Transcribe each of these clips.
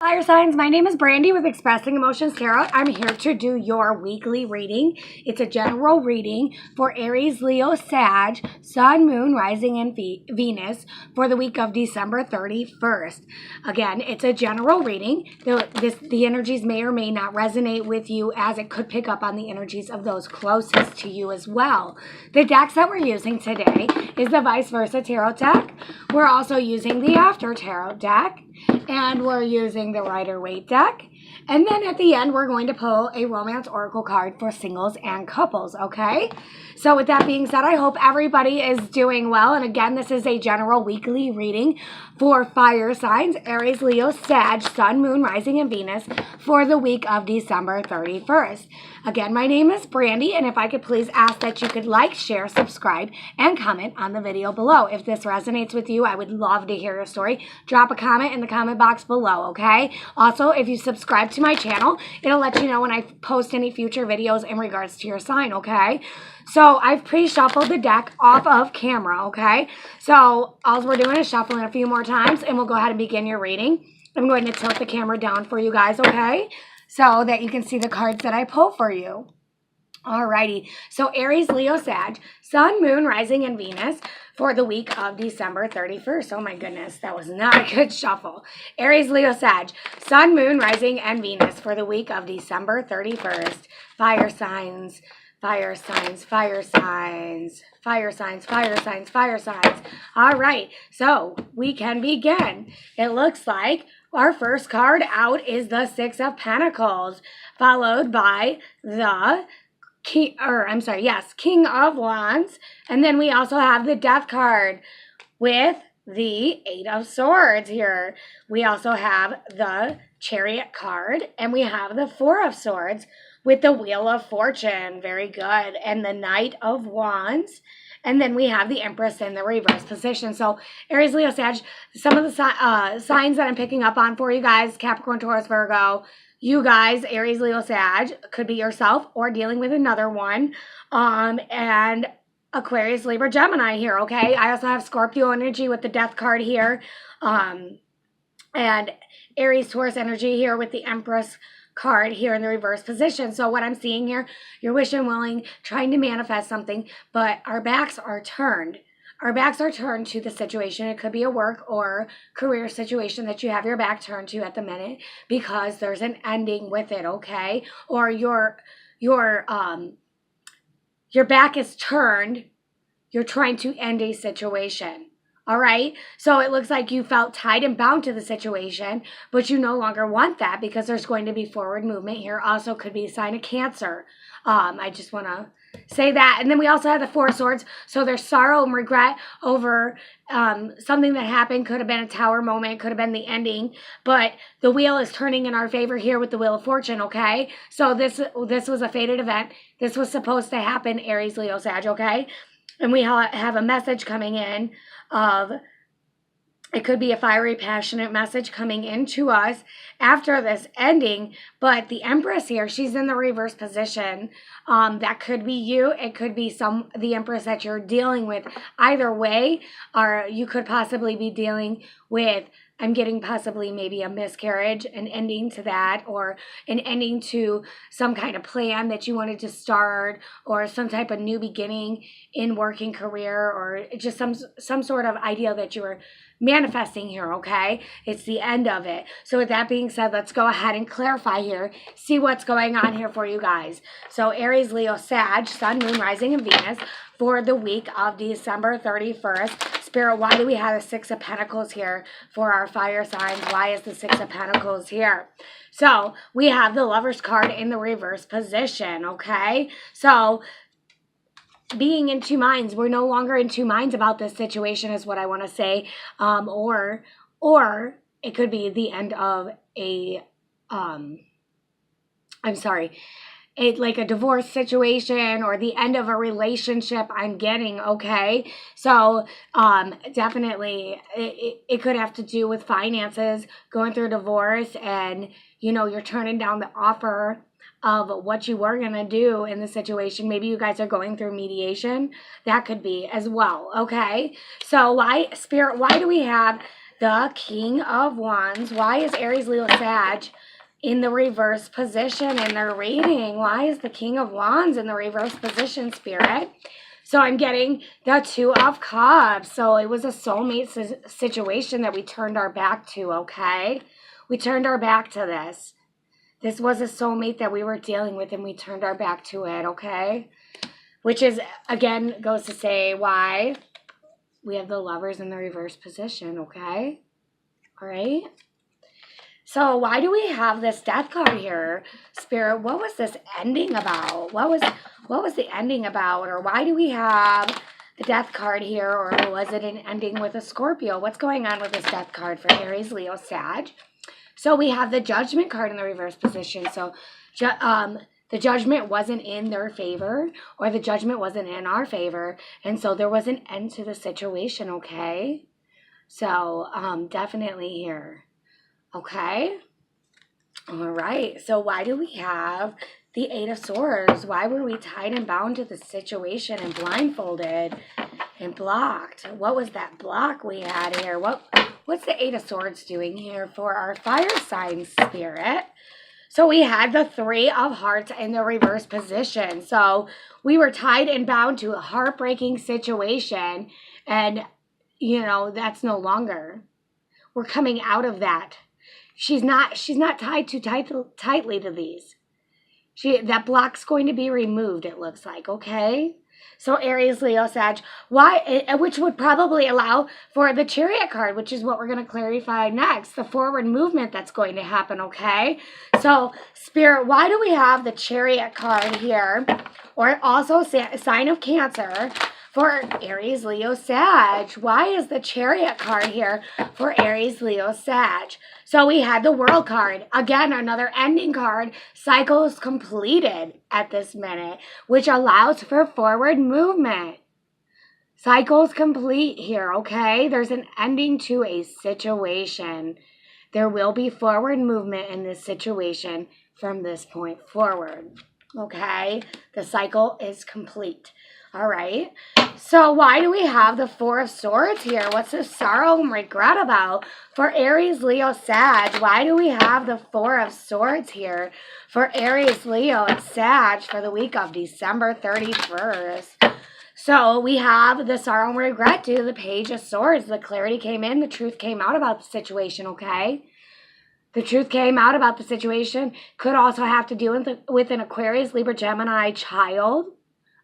Fire signs, my name is Brandy with Expressing Emotions Tarot. I'm here to do your weekly reading. It's a general reading for Aries, Leo, Sag, Sun, Moon, Rising, and Venus for the week of December 31st. Again, it's a general reading. The energies may or may not resonate with you, as it could pick up on the energies of those closest to you as well. The decks that we're using today is the Vice Versa Tarot deck. We're also using the After Tarot deck. And we're using the Rider-Waite deck. And then at the end, we're going to pull a Romance Oracle card for singles and couples, okay? So with that being said, I hope everybody is doing well. And again, this is a general weekly reading for fire signs, Aries, Leo, Sag, Sun, Moon, Rising, and Venus for the week of December 31st. Again, my name is Brandy, and if I could please ask that you could like, share, subscribe, and comment on the video below. If this resonates with you, I would love to hear your story. Drop a comment in the comment box below, okay? Also, if you subscribe to my channel, it'll let you know when I post any future videos in regards to your sign, okay? So I've pre-shuffled the deck off of camera, okay? So all we're doing is shuffling a few more times, and we'll go ahead and begin your reading. I'm going to tilt the camera down for you guys, okay? So that you can see the cards that I pull for you. Alrighty, so Aries, Leo, Sag, Sun, Moon, Rising, and Venus for the week of December 31st. Oh my goodness, that was not a good shuffle. Aries, Leo, Sag, Sun, Moon, Rising, and Venus for the week of December 31st. Fire signs, fire signs, fire signs, fire signs, fire signs, fire signs. All right, so we can begin. It looks like our first card out is the Six of Pentacles, followed by the King of Wands. And then we also have the Death card with the Eight of Swords here. We also have the Chariot card, and we have the Four of Swords with the Wheel of Fortune. Very good. And the Knight of Wands. And then we have the Empress in the reverse position. So Aries, Leo, Sag, some of the signs that I'm picking up on for you guys, Capricorn, Taurus, Virgo, you guys, Aries, Leo, Sag, could be yourself or dealing with another one. And Aquarius, Libra, Gemini here, okay? I also have Scorpio energy with the Death card here. And Aries, Taurus energy here with the Empress card here in the reverse position. So what I'm seeing here, you're wishing, willing, trying to manifest something, but our backs are turned. Our backs are turned to the situation. It could be a work or career situation that you have your back turned to at the minute because there's an ending with it, okay? Or your back is turned. You're trying to end a situation. All right, so it looks like you felt tied and bound to the situation, but you no longer want that because there's going to be forward movement here. Also could be a sign of Cancer. I just want to say that. And then we also have the Four of Swords. So there's sorrow and regret over something that happened. Could have been a Tower moment. Could have been the ending. But the wheel is turning in our favor here with the Wheel of Fortune, okay? So this was a fated event. This was supposed to happen, Aries, Leo, Sag, okay? And we have a message coming in of, it could be a fiery, passionate message coming into us after this ending. But the Empress here, she's in the reverse position. That could be you. It could be the Empress that you're dealing with. Either way, or you could possibly be dealing with, I'm getting possibly maybe a miscarriage, an ending to that, or an ending to some kind of plan that you wanted to start, or some type of new beginning in working career, or just some sort of idea that you were manifesting here, okay? It's the end of it. So with that being said, let's go ahead and clarify here, see what's going on here for you guys. So Aries, Leo, Sag, Sun, Moon, Rising, and Venus for the week of December 31st. Spirit, why do we have the Six of Pentacles here for our fire signs? Why is the Six of Pentacles here? So we have the Lover's card in the reverse position, okay? So being in two minds, we're no longer in two minds about this situation is what I want to say. Or it could be the end of like a divorce situation or the end of a relationship I'm getting, okay? So definitely it could have to do with finances, going through a divorce, and you're turning down the offer of what you were going to do in the situation. Maybe you guys are going through mediation. That could be as well, okay? So Spirit, why do we have the King of Wands. Why is Aries, Leo, Sag in the reverse position in their reading? Why is the King of Wands in the reverse position, Spirit? So I'm getting the Two of Cups. So it was a soulmate situation that we turned our back to, okay? We turned our back to this. This was a soulmate that we were dealing with, and we turned our back to it, okay? Which is, again, goes to say why we have the Lovers in the reverse position, okay? All right? So why do we have this Death card here, Spirit? What was this ending about? What was the ending about? Or why do we have the Death card here? Or was it an ending with a Scorpio? What's going on with this Death card for Aries, Leo, Sag? So we have the Judgment card in the reverse position. So the Judgment wasn't in their favor, or the Judgment wasn't in our favor. And so there was an end to the situation, okay? So definitely here. Okay? All right. So why do we have the Eight of Swords? Why were we tied and bound to the situation and blindfolded and blocked? What was that block we had here? What's the Eight of Swords doing here for our fire sign, Spirit? So we had the Three of Hearts in the reverse position. So we were tied and bound to a heartbreaking situation. And, you know, that's no longer. We're coming out of that. She's not tied too tightly to these. That block's going to be removed, it looks like, okay? So Aries, Leo, Sag, which would probably allow for the Chariot card, which is what we're going to clarify next, the forward movement that's going to happen, okay? So, Spirit, why do we have the Chariot card here, or also sign of Cancer, for Aries, Leo, Sag? Why is the Chariot card here for Aries, Leo, Sag? So we had the World card. Again, another ending card. Cycles completed at this minute, which allows for forward movement. Cycles complete here, okay? There's an ending to a situation. There will be forward movement in this situation from this point forward, okay? The cycle is complete. All right, so why do we have the Four of Swords here? What's the sorrow and regret about for Aries, Leo, Sag? Why do we have the Four of Swords here for Aries, Leo, and Sag for the week of December 31st? So we have the sorrow and regret due to the Page of Swords. The clarity came in, the truth came out about the situation, okay? The truth came out about the situation. Could also have to do with an Aquarius, Libra, Gemini child.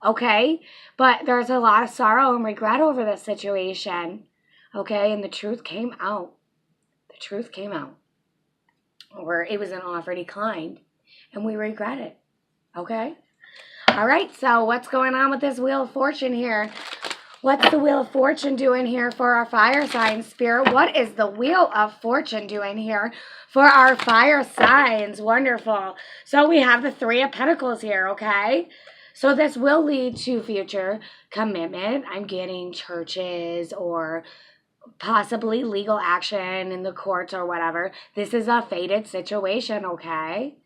Okay, but there's a lot of sorrow and regret over this situation. Okay, and the truth came out. The truth came out. Or it was an offer declined, and we regret it. Okay? All right, so what's going on with this Wheel of Fortune here? What's the Wheel of Fortune doing here for our fire signs, Spirit? What is the Wheel of Fortune doing here for our fire signs? Wonderful. So we have the Three of Pentacles here, okay? So this will lead to future commitment. I'm getting churches or possibly legal action in the courts or whatever. This is a fated situation, okay?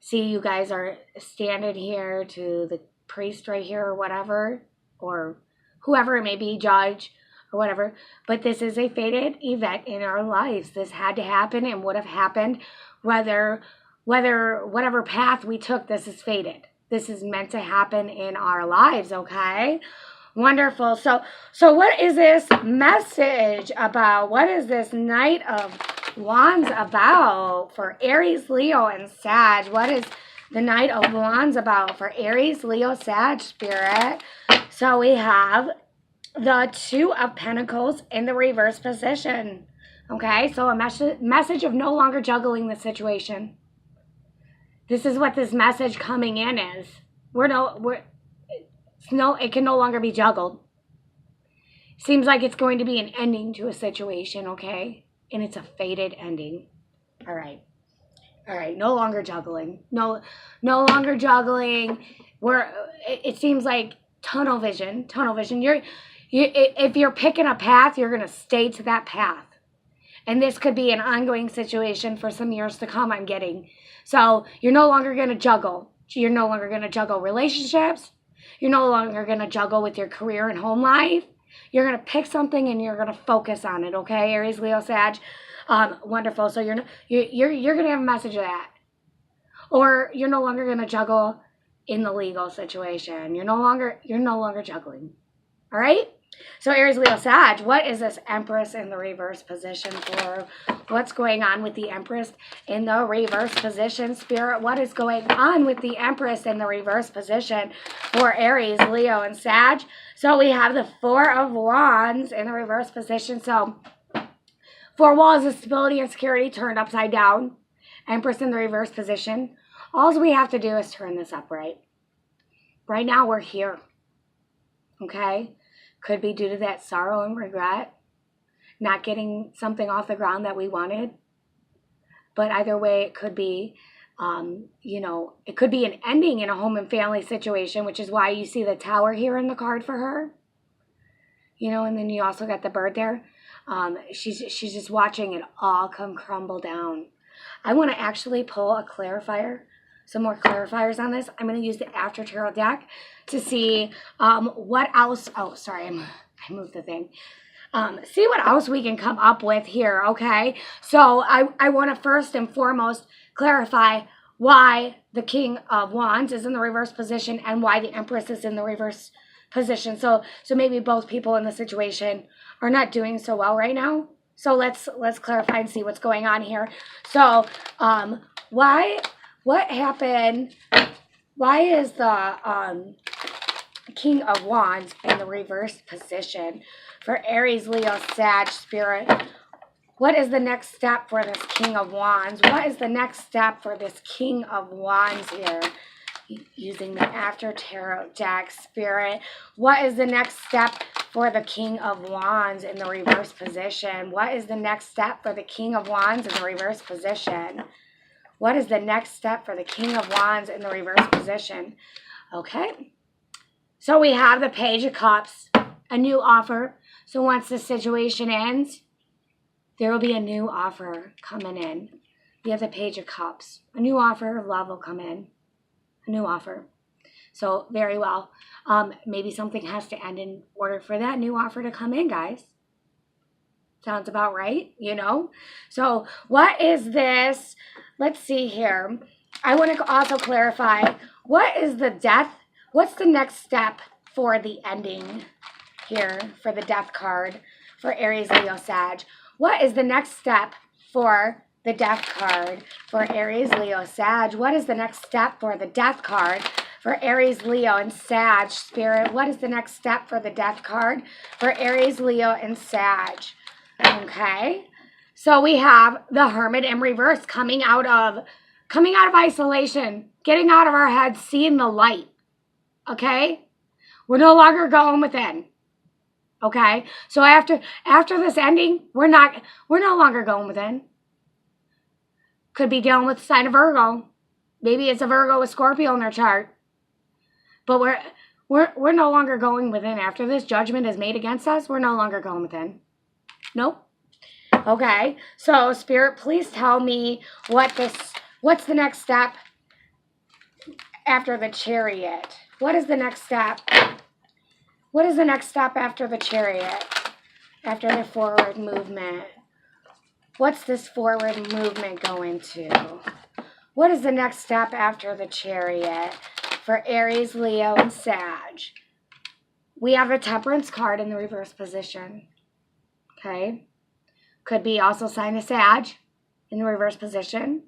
See, you guys are standing here to the priest right here or whatever, or whoever it may be, judge or whatever. But this is a fated event in our lives. This had to happen and would have happened whether whatever path we took, this is fated. This is meant to happen in our lives, okay? Wonderful. So what is this message about? What is this Knight of Wands about for Aries, Leo, and Sag? What is the Knight of Wands about for Aries, Leo, Sag, Spirit? So we have the Two of Pentacles in the reverse position, okay? So a message of no longer juggling the situation. This is what this message coming in is. It can no longer be juggled. Seems like it's going to be an ending to a situation, okay? And it's a fated ending. All right. No longer juggling. No longer juggling. It seems like tunnel vision. If you're picking a path, you're going to stay to that path. And this could be an ongoing situation for some years to come, I'm getting. So you're no longer going to juggle. You're no longer going to juggle relationships. You're no longer going to juggle with your career and home life. You're going to pick something and you're going to focus on it, okay? Aries, Leo, Sag. Wonderful. So you're going to have a message of that. Or you're no longer going to juggle in the legal situation. You're no longer juggling. All right? So Aries, Leo, Sag, what is this Empress in the reverse position for? What's going on with the Empress in the reverse position? Spirit, what is going on with the Empress in the reverse position for Aries, Leo, and Sag? So we have the Four of Wands in the reverse position. So 4 walls of stability and security turned upside down. Empress in the reverse position. All we have to do is turn this upright. Right now we're here. Okay? Could be due to that sorrow and regret. Not getting something off the ground that we wanted. But either way, it could be, it could be an ending in a home and family situation, which is why you see the Tower here in the card for her. And then you also got the bird there. She's just watching it all come crumble down. I want to actually pull a clarifier, some more clarifiers on this. I'm going to use the After Tarot deck to see what else. Oh, sorry, I moved the thing. See what else we can come up with here, okay? So I want to first and foremost clarify why the King of Wands is in the reverse position and why the Empress is in the reverse position. So maybe both people in the situation are not doing so well right now. So let's clarify and see what's going on here. So what happened? Why is the King of Wands in the reverse position for Aries, Leo, Sag, Spirit? What is the next step for this King of Wands? What is the next step for this King of Wands here? Using the After Tarot deck, Spirit. What is the next step for the King of Wands in the reverse position? What is the next step for the King of Wands in the reverse position? What is the next step for the King of Wands in the reverse position? Okay. So we have the Page of Cups, a new offer. So once the situation ends, there will be a new offer coming in. You have the Page of Cups. A new offer of love will come in. A new offer. So very well. Maybe something has to end in order for that new offer to come in, guys. Sounds about right, So what is this? Let's see here. I want to also clarify, what is the death? What's the next step for the ending here for the Death card for Aries, Leo, Sag? What is the next step for the Death card for Aries, Leo, Sag? What is the next step for the Death card for Aries, Leo, and Sag? Spirit, what is the next step for the Death card for Aries, Leo, and Sag? Okay, so we have the Hermit in reverse, coming out of isolation, getting out of our heads, seeing the light. Okay, we're no longer going within. Okay, so after this ending, we're no longer going within. Could be dealing with the sign of Virgo. Maybe it's a Virgo with Scorpio in their chart. But we're no longer going within. After this judgment is made against us, we're no longer going within. Nope. Okay. So Spirit, please tell me what's the next step after the Chariot? What is the next step? What is the next step after the Chariot? After the forward movement? What's this forward movement going to? What is the next step after the Chariot for Aries, Leo, and Sag? We have a Temperance card in the reverse position. Okay. Could be also sign of Sag in the reverse position.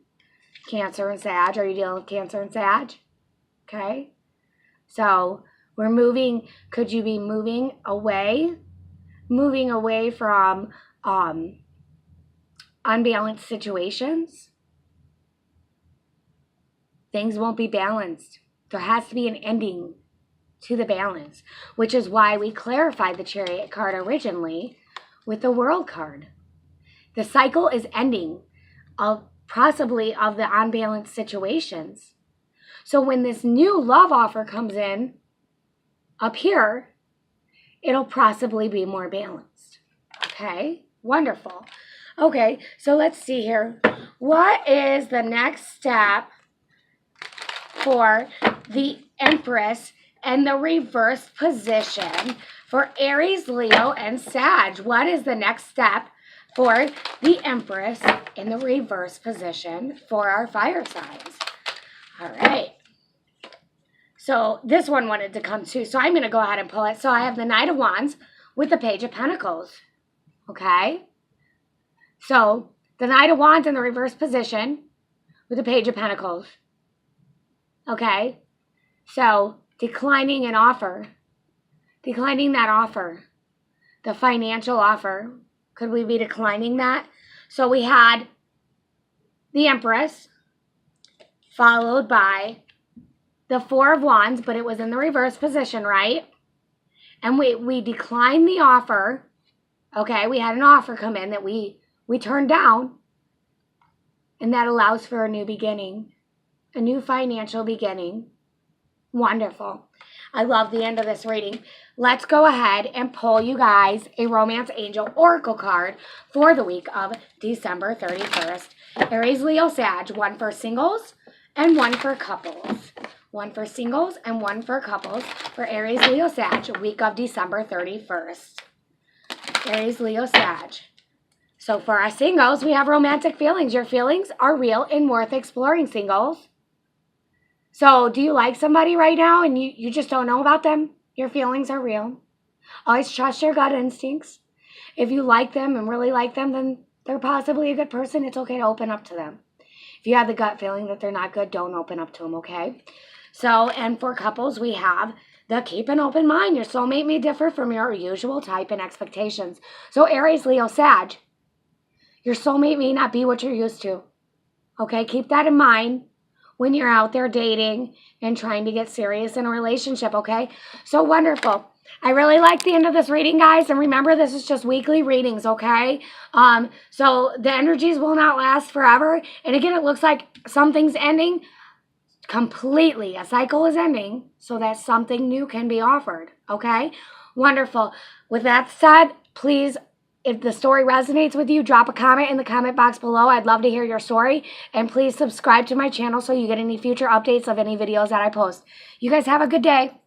Cancer and Sag. Are you dealing with Cancer and Sag? Okay. So we're moving. Could you be moving away? Moving away from unbalanced situations? Things won't be balanced. There has to be an ending to the balance, which is why we clarified the Chariot card originally with the World card. The cycle is ending possibly of the unbalanced situations. So when this new love offer comes in up here, it'll possibly be more balanced. Okay, wonderful. Okay, so let's see here. What is the next step for the Empress and the reverse position for Aries, Leo, and Sag. What is the next step for the Empress in the reverse position for our fire signs? All right. So this one wanted to come too. So I'm going to go ahead and pull it. So I have the Knight of Wands with the Page of Pentacles. Okay. So the Knight of Wands in the reverse position with the Page of Pentacles. Okay. So declining an offer. Declining that offer. The financial offer. Could we be declining that? So we had the Empress followed by the Four of Wands, but it was in the reverse position, right? And we declined the offer. Okay, we had an offer come in that we turned down. And that allows for a new beginning. A new financial beginning. Wonderful. I love the end of this reading. Let's go ahead and pull you guys a Romance Angel Oracle card for the week of December 31st. Aries, Leo, Sag. One for singles and one for couples. One for singles and one for couples for Aries, Leo, Sag, week of December 31st. Aries, Leo, Sag. So for our singles, we have romantic feelings. Your feelings are real and worth exploring, singles. So do you like somebody right now and you just don't know about them? Your feelings are real. Always trust your gut instincts. If you like them and really like them, then they're possibly a good person. It's okay to open up to them. If you have the gut feeling that they're not good, don't open up to them, okay? So, and for couples, we have the keep an open mind. Your soulmate may differ from your usual type and expectations. So Aries, Leo, Sag, your soulmate may not be what you're used to. Okay, keep that in mind when you're out there dating and trying to get serious in a relationship, okay? So wonderful. I really like the end of this reading, guys. And remember, this is just weekly readings, okay? So the energies will not last forever. And again, it looks like something's ending completely. A cycle is ending so that something new can be offered, okay? Wonderful. With that said, please, if the story resonates with you, drop a comment in the comment box below. I'd love to hear your story. And please subscribe to my channel so you get any future updates of any videos that I post. You guys have a good day.